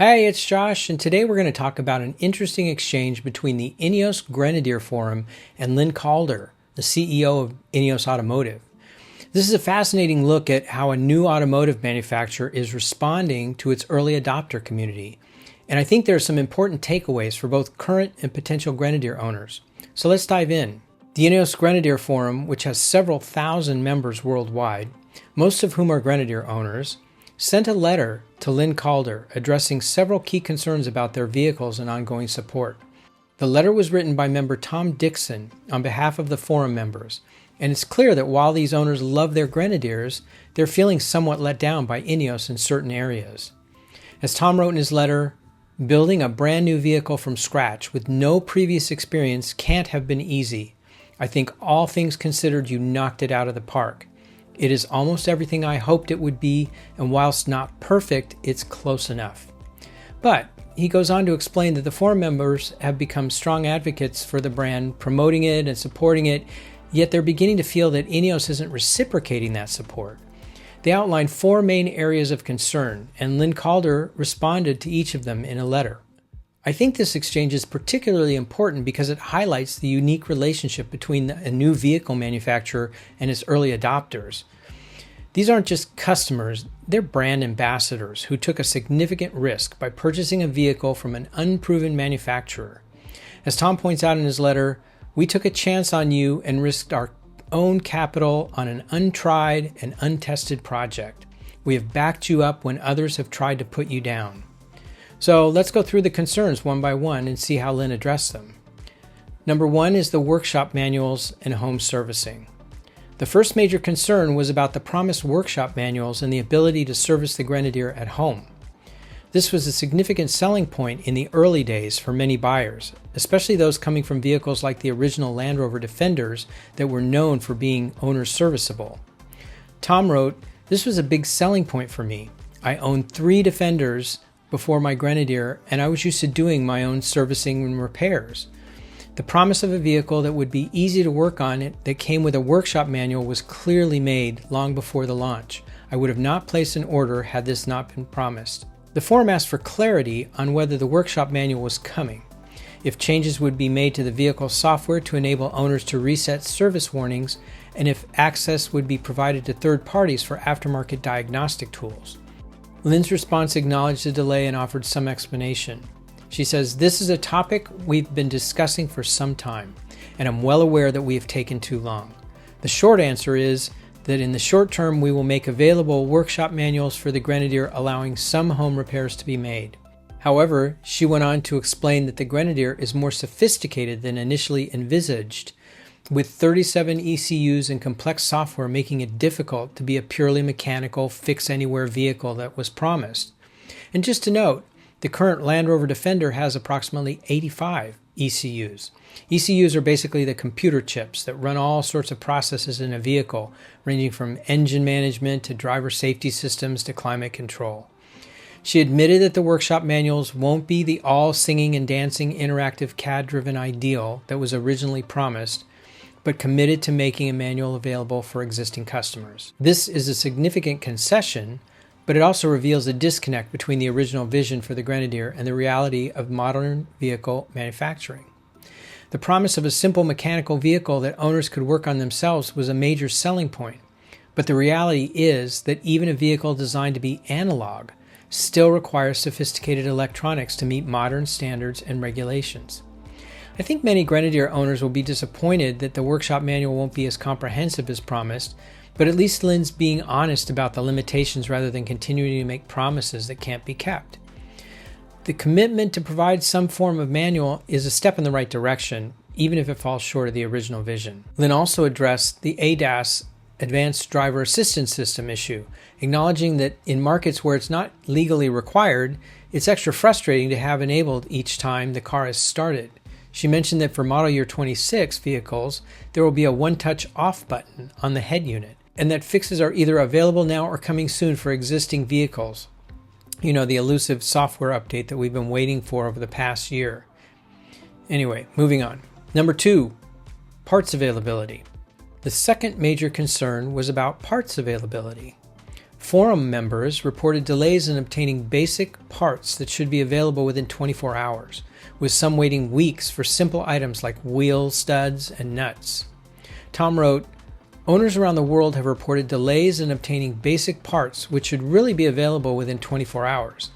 Hi, it's Josh, and today we're going to talk about an interesting exchange between the INEOS Grenadier forum and Lynn Calder, the CEO of INEOS Automotive. This is a fascinating look at how a new automotive manufacturer is responding to its early adopter community. And I think there are some important takeaways for both current and potential Grenadier owners. So let's dive in. The INEOS Grenadier forum, which has several thousand members worldwide, most of whom are Grenadier owners, sent a letter to Lynn Calder addressing several key concerns about their vehicles and ongoing support. The letter was written by member Tom Dixon on behalf of the forum members, and it's clear that while these owners love their Grenadiers, they're feeling somewhat let down by INEOS in certain areas. As Tom wrote in his letter, building a brand new vehicle from scratch with no previous experience can't have been easy. I think all things considered, you knocked it out of the park. It is almost everything I hoped it would be, and whilst not perfect, it's close enough. But he goes on to explain that the forum members have become strong advocates for the brand, promoting it and supporting it, yet they're beginning to feel that INEOS isn't reciprocating that support. They outlined four main areas of concern, and Lynn Calder responded to each of them in a letter. I think this exchange is particularly important because it highlights the unique relationship between a new vehicle manufacturer and its early adopters. These aren't just customers, they're brand ambassadors who took a significant risk by purchasing a vehicle from an unproven manufacturer. As Tom points out in his letter, we took a chance on you and risked our own capital on an untried and untested project. We have backed you up when others have tried to put you down. So let's go through the concerns one by one and see how Lynn addressed them. Number one is the workshop manuals and home servicing. The first major concern was about the promised workshop manuals and the ability to service the Grenadier at home. This was a significant selling point in the early days for many buyers, especially those coming from vehicles like the original Land Rover Defenders that were known for being owner serviceable. Tom wrote, "This was a big selling point for me. I owned 3 Defenders before my Grenadier, and I was used to doing my own servicing and repairs. The promise of a vehicle that would be easy to work on that came with a workshop manual was clearly made long before the launch. I would have not placed an order had this not been promised." The forum asked for clarity on whether the workshop manual was coming, if changes would be made to the vehicle software to enable owners to reset service warnings, and if access would be provided to third parties for aftermarket diagnostic tools. Lynn's response acknowledged the delay and offered some explanation. She says, "This is a topic we've been discussing for some time, and I'm well aware that we have taken too long. The short answer is that in the short term we will make available workshop manuals for the Grenadier, allowing some home repairs to be made." However, she went on to explain that the Grenadier is more sophisticated than initially envisaged, with 37 ECUs and complex software making it difficult to be a purely mechanical, fix-anywhere vehicle that was promised. And just to note, the current Land Rover Defender has approximately 85 ECUs. ECUs are basically the computer chips that run all sorts of processes in a vehicle, ranging from engine management to driver safety systems to climate control. She admitted that the workshop manuals won't be the all-singing and dancing interactive CAD-driven ideal that was originally promised, but committed to making a manual available for existing customers. This is a significant concession, but it also reveals a disconnect between the original vision for the Grenadier and the reality of modern vehicle manufacturing. The promise of a simple mechanical vehicle that owners could work on themselves was a major selling point, but the reality is that even a vehicle designed to be analog still requires sophisticated electronics to meet modern standards and regulations. I think many Grenadier owners will be disappointed that the workshop manual won't be as comprehensive as promised, but at least Lynn's being honest about the limitations rather than continuing to make promises that can't be kept. The commitment to provide some form of manual is a step in the right direction, even if it falls short of the original vision. Lynn also addressed the ADAS, Advanced Driver Assistance System issue, acknowledging that in markets where it's not legally required, it's extra frustrating to have enabled each time the car is started. She mentioned that for model year 26 vehicles, there will be a one-touch off button on the head unit, and that fixes are either available now or coming soon for existing vehicles. You know, the elusive software update that we've been waiting for over the past year. Anyway, moving on. Number 2, parts availability. The second major concern was about parts availability. Forum members reported delays in obtaining basic parts that should be available within 24 hours, with some waiting weeks for simple items like wheel studs and nuts. Tom wrote, "Owners around the world have reported delays in obtaining basic parts which should really be available within 24 hours.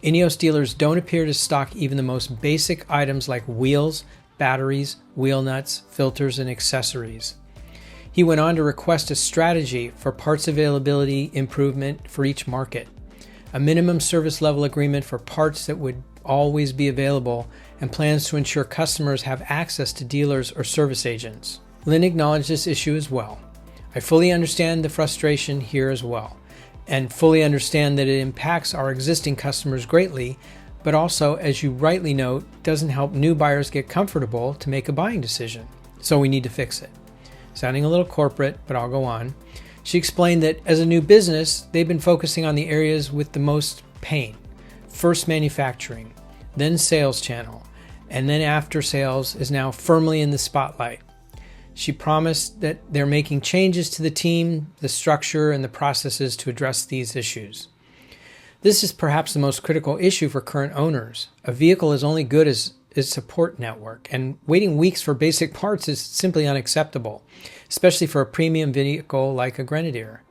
INEOS dealers don't appear to stock even the most basic items like wheels, batteries, wheel nuts, filters, and accessories." He went on to request a strategy for parts availability improvement for each market, a minimum service level agreement for parts that would always be available, and plans to ensure customers have access to dealers or service agents. Lynn acknowledged this issue as well. "I fully understand the frustration here as well, and fully understand that it impacts our existing customers greatly, but also, as you rightly note, doesn't help new buyers get comfortable to make a buying decision. So we need to fix it." Sounding a little corporate, but I'll go on. She explained that as a new business, they've been focusing on the areas with the most pain. First manufacturing, then sales channel, and then after sales is now firmly in the spotlight. She promised that they're making changes to the team, the structure, and the processes to address these issues. This is perhaps the most critical issue for current owners. A vehicle is only good as its support network, and waiting weeks for basic parts is simply unacceptable, especially for a premium vehicle like a Grenadier.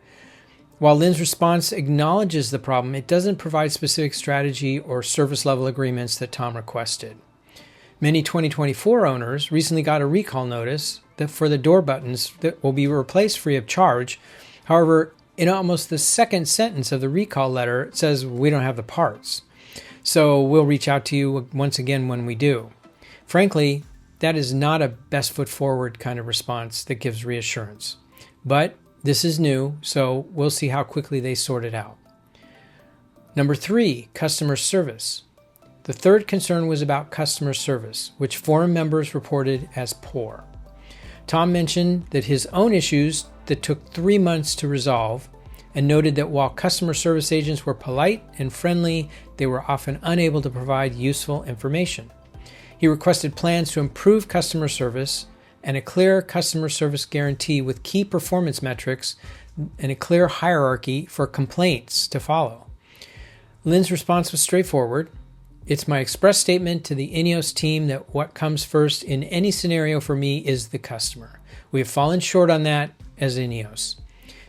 While Lynn's response acknowledges the problem, it doesn't provide specific strategy or service level agreements that Tom requested. Many 2024 owners recently got a recall notice that for the door buttons that will be replaced free of charge. However, in almost the second sentence of the recall letter, it says we don't have the parts. So we'll reach out to you once again when we do. Frankly, that is not a best foot forward kind of response that gives reassurance. But this is new, so we'll see how quickly they sort it out. Number 3, customer service. The third concern was about customer service, which forum members reported as poor. Tom mentioned that his own issues that took 3 months to resolve, and noted that while customer service agents were polite and friendly, they were often unable to provide useful information. He requested plans to improve customer service and a clear customer service guarantee with key performance metrics and a clear hierarchy for complaints to follow. Lynn's response was straightforward. "It's my express statement to the INEOS team that what comes first in any scenario for me is the customer. We have fallen short on that as INEOS."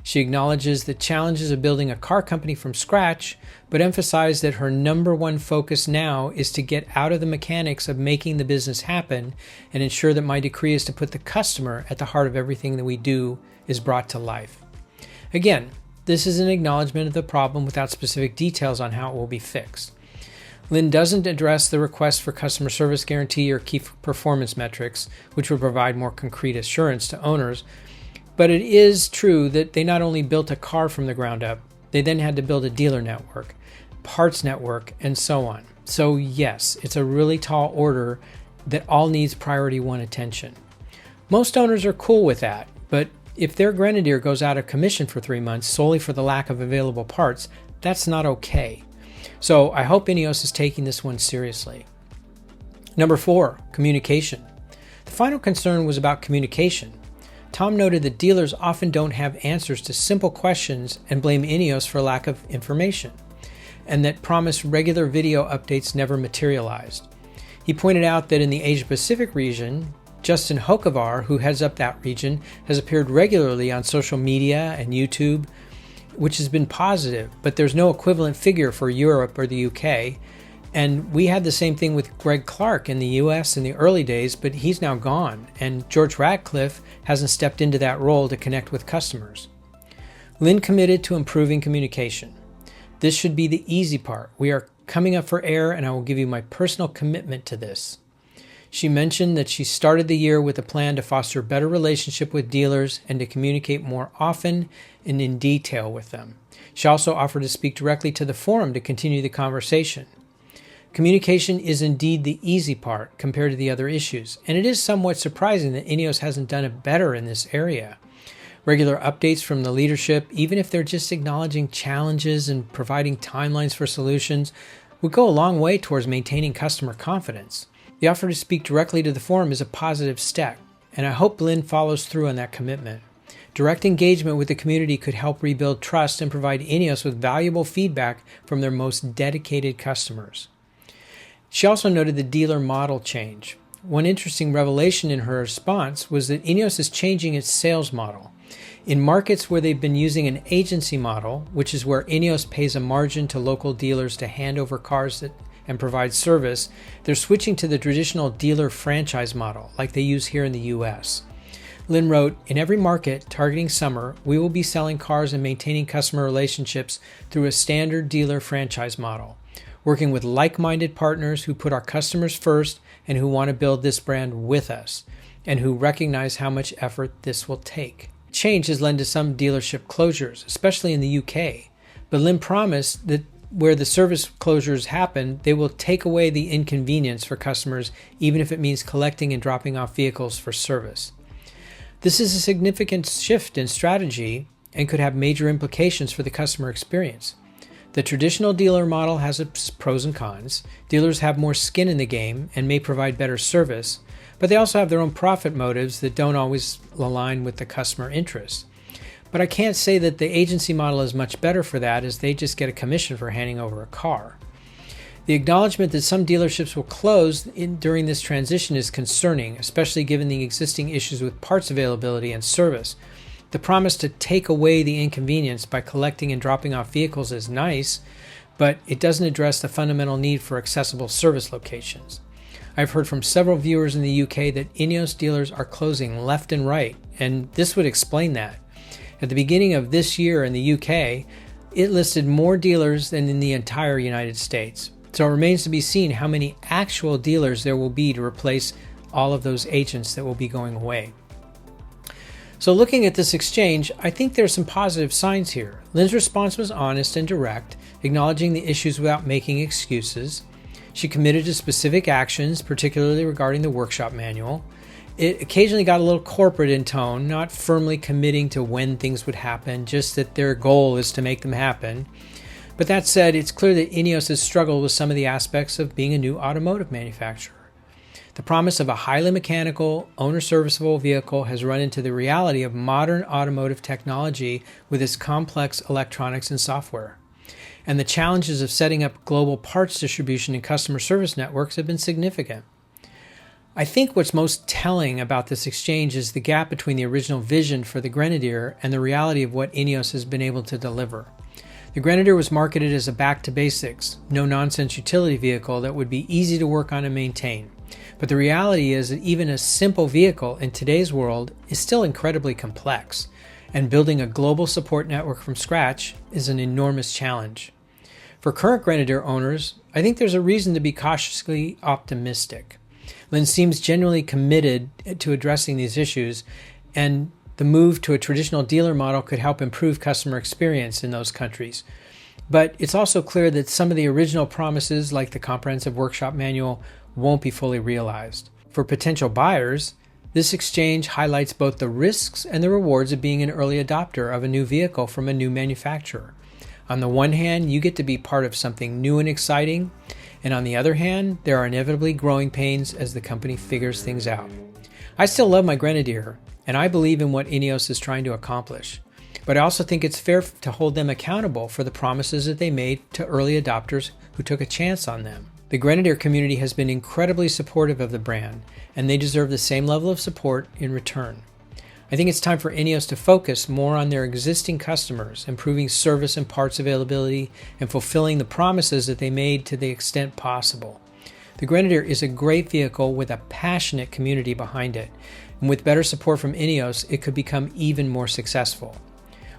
She acknowledges the challenges of building a car company from scratch, but emphasized that her number one focus now is to get out of the mechanics of making the business happen and ensure that my decree is to put the customer at the heart of everything that we do is brought to life. Again, this is an acknowledgement of the problem without specific details on how it will be fixed. Lynn doesn't address the request for customer service guarantee or key performance metrics, which would provide more concrete assurance to owners. But it is true that they not only built a car from the ground up, they then had to build a dealer network, parts network, and so on. So yes, it's a really tall order that all needs priority 1 attention. Most owners are cool with that, but if their Grenadier goes out of commission for 3 months solely for the lack of available parts, that's not okay. So I hope INEOS is taking this one seriously. Number 4, communication. The final concern was about communication. Tom noted that dealers often don't have answers to simple questions and blame INEOS for lack of information, and that promised regular video updates never materialized. He pointed out that in the Asia-Pacific region, Justin Hokovar, who heads up that region, has appeared regularly on social media and YouTube, which has been positive, but there's no equivalent figure for Europe or the UK. And we had the same thing with Greg Clark in the US in the early days, but he's now gone, and George Ratcliffe hasn't stepped into that role to connect with customers. Lynn committed to improving communication. This should be the easy part. We are coming up for air, and I will give you my personal commitment to this. She mentioned that she started the year with a plan to foster a better relationship with dealers and to communicate more often and in detail with them. She also offered to speak directly to the forum to continue the conversation. Communication is indeed the easy part compared to the other issues, and it is somewhat surprising that INEOS hasn't done it better in this area. Regular updates from the leadership, even if they're just acknowledging challenges and providing timelines for solutions, would go a long way towards maintaining customer confidence. The offer to speak directly to the forum is a positive step, and I hope Lynn follows through on that commitment. Direct engagement with the community could help rebuild trust and provide INEOS with valuable feedback from their most dedicated customers. She also noted the dealer model change. One interesting revelation in her response was that INEOS is changing its sales model. In markets where they've been using an agency model, which is where INEOS pays a margin to local dealers to hand over cars and provide service, they're switching to the traditional dealer franchise model, like they use here in the US. Lynn wrote, "In every market targeting summer, we will be selling cars and maintaining customer relationships through a standard dealer franchise model, working with like-minded partners who put our customers first and who want to build this brand with us, and who recognize how much effort this will take." Change has led to some dealership closures, especially in the UK, but Lynn promised that where the service closures happen, they will take away the inconvenience for customers, even if it means collecting and dropping off vehicles for service. This is a significant shift in strategy and could have major implications for the customer experience. The traditional dealer model has its pros and cons. Dealers have more skin in the game and may provide better service, but they also have their own profit motives that don't always align with the customer interests. But I can't say that the agency model is much better for that, as they just get a commission for handing over a car. The acknowledgement that some dealerships will close during this transition is concerning, especially given the existing issues with parts availability and service. The promise to take away the inconvenience by collecting and dropping off vehicles is nice, but it doesn't address the fundamental need for accessible service locations. I've heard from several viewers in the UK that INEOS dealers are closing left and right, and this would explain that. At the beginning of this year in the UK, it listed more dealers than in the entire United States. So it remains to be seen how many actual dealers there will be to replace all of those agents that will be going away. So looking at this exchange, I think there's some positive signs here. Lynn's response was honest and direct, acknowledging the issues without making excuses. She committed to specific actions, particularly regarding the workshop manual. It occasionally got a little corporate in tone, not firmly committing to when things would happen, just that their goal is to make them happen. But that said, it's clear that INEOS has struggled with some of the aspects of being a new automotive manufacturer. The promise of a highly mechanical, owner-serviceable vehicle has run into the reality of modern automotive technology with its complex electronics and software. And the challenges of setting up global parts distribution and customer service networks have been significant. I think what's most telling about this exchange is the gap between the original vision for the Grenadier and the reality of what INEOS has been able to deliver. The Grenadier was marketed as a back-to-basics, no-nonsense utility vehicle that would be easy to work on and maintain. But the reality is that even a simple vehicle in today's world is still incredibly complex, and building a global support network from scratch is an enormous challenge. For current Grenadier owners, I think there's a reason to be cautiously optimistic. Lynn seems genuinely committed to addressing these issues, and the move to a traditional dealer model could help improve customer experience in those countries. But it's also clear that some of the original promises, like the comprehensive workshop manual, won't be fully realized. For potential buyers, this exchange highlights both the risks and the rewards of being an early adopter of a new vehicle from a new manufacturer. On the one hand, you get to be part of something new and exciting, and on the other hand, there are inevitably growing pains as the company figures things out. I still love my Grenadier, and I believe in what INEOS is trying to accomplish. But I also think it's fair to hold them accountable for the promises that they made to early adopters who took a chance on them. The Grenadier community has been incredibly supportive of the brand, and they deserve the same level of support in return. I think it's time for INEOS to focus more on their existing customers, improving service and parts availability, and fulfilling the promises that they made to the extent possible. The Grenadier is a great vehicle with a passionate community behind it, and with better support from INEOS, it could become even more successful.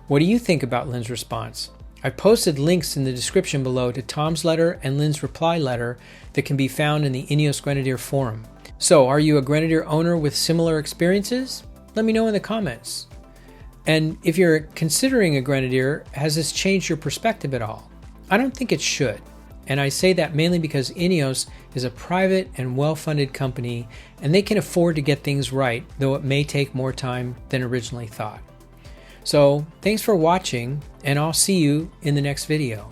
What do you think about Lynn's response? I've posted links in the description below to Tom's letter and Lynn's reply letter that can be found in the INEOS Grenadier forum. So, are you a Grenadier owner with similar experiences? Let me know in the comments. And if you're considering a Grenadier, has this changed your perspective at all? I don't think it should. And I say that mainly because INEOS is a private and well-funded company, and they can afford to get things right, though it may take more time than originally thought. So, thanks for watching, and I'll see you in the next video.